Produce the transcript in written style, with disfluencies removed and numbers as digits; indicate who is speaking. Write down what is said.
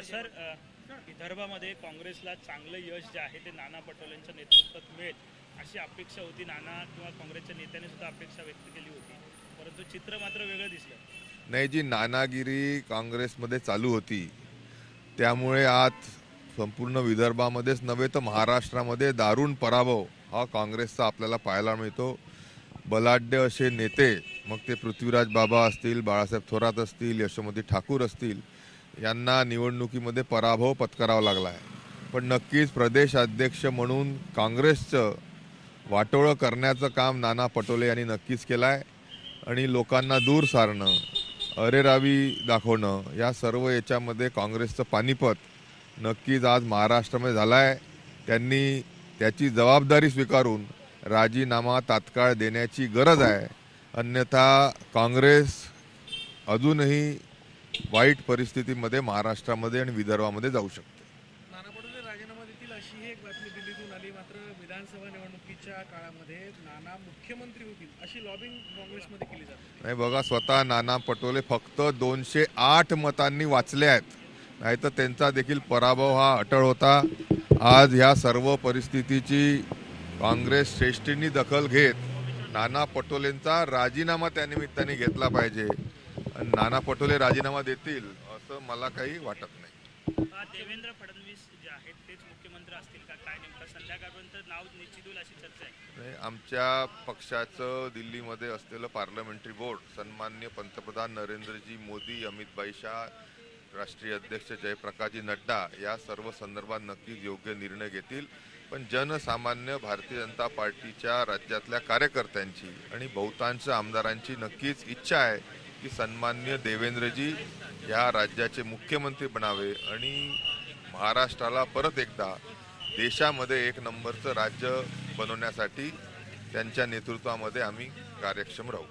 Speaker 1: Sir विदर्भामध्ये काँग्रेसला चांगलं यश जे आहे ते नाना पटोलेंच्या नेतृत्वात मिळेल अशी अपेक्षा होती. नाना किंवा काँग्रेसच्या नेत्यांनी सुद्धा अपेक्षा व्यक्त केली होती, परंतु चित्र मात्र वेगळं दिसलं.
Speaker 2: नाही, जी नानागिरी काँग्रेसमध्ये चालू होती त्यामुळे आज संपूर्ण विदर्भामध्येच नव्हे तर महाराष्ट्रामध्ये दारुण पराभव हा काँग्रेसचा आपल्याला पाहायला मिळतो. बलाढ्य असे नेते, मग ते पृथ्वीराज बाबा असतील, बाळासाहेब थोरात असतील, यशोमती ठाकूर असतील, यांना निवडणुकीमध्ये पराभव पत्करावा लागला आहे. पण नक्कीच प्रदेश अध्यक्ष म्हणून काँग्रेसचं वाटोळं करण्याचं काम नाना पटोले यांनी नक्कीच केलं आहे. आणि लोकांना दूर सारणं, अरेरावी दाखवणं, या सर्व याच्यामध्ये काँग्रेसचं पानिपत नक्कीच आज महाराष्ट्रामध्ये झालं आहे. त्यांनी त्याची जबाबदारी स्वीकारून राजीनामा तात्काळ देण्याची गरज आहे. अन्यथा काँग्रेस अजूनही वाईट परिस्थितीमध्ये महाराष्ट्रामध्ये आणि विदर्भामध्ये जाऊ शकते.
Speaker 3: नाना पटोले राजीनामा देतील अशी एक बातमी दिल्लीतून आली, मात्र विधानसभा निवडणुकीच्या काळामध्ये नाना मुख्यमंत्री होतील अशी लॉबिंग काँग्रेसमध्ये केली जाते.
Speaker 2: नाही बघा, स्वतः नाना पटोले फक्त 208 मतांनी वाचले आहेत, नाहीतर त्यांचा देखील पराभव हा अटळ होता. आज ह्या सर्व परिस्थितीची काँग्रेस श्रेष्ठींनी दखल घेत नाना पटोलेंचा राजीनामा त्यानिमित्ताने घेतला पाहिजे. आणि नाना पटोले राजीनामा देतील असं मला काही वाटत नाही.
Speaker 1: देवेंद्र फडणवीस जे आहेत तेच मुख्यमंत्री असतील का काय, नेमकं संध्याकाळपर्यंत नाव निश्चित होईल अशी चर्चा आहे.
Speaker 2: आमच्या पक्षाचं दिल्लीमध्ये असलेलं पार्लमेंटरी बोर्ड सन्माननीय पंतप्रधान नरेंद्रजी मोदी, अमित भाई शाह, राष्ट्रीय अध्यक्ष जयप्रकाशजी नड्डा या सर्व संदर्भात नक्कीच योग्य निर्णय घेतील. पण जनसामान्य भारतीय जनता पार्टीच्या राज्यातल्या कार्यकर्त्यांची आणि बहुतांश आमदारांची नक्कीच इच्छा आहे की सन्माननीय देवेंद्रजी या राज्याचे मुख्यमंत्री बनावे आणि महाराष्ट्राला परत एकदा देशामध्ये एक नंबरचं राज्य बनवण्यासाठी त्यांच्या नेतृत्वामध्ये आम्ही कार्यक्षम राहू.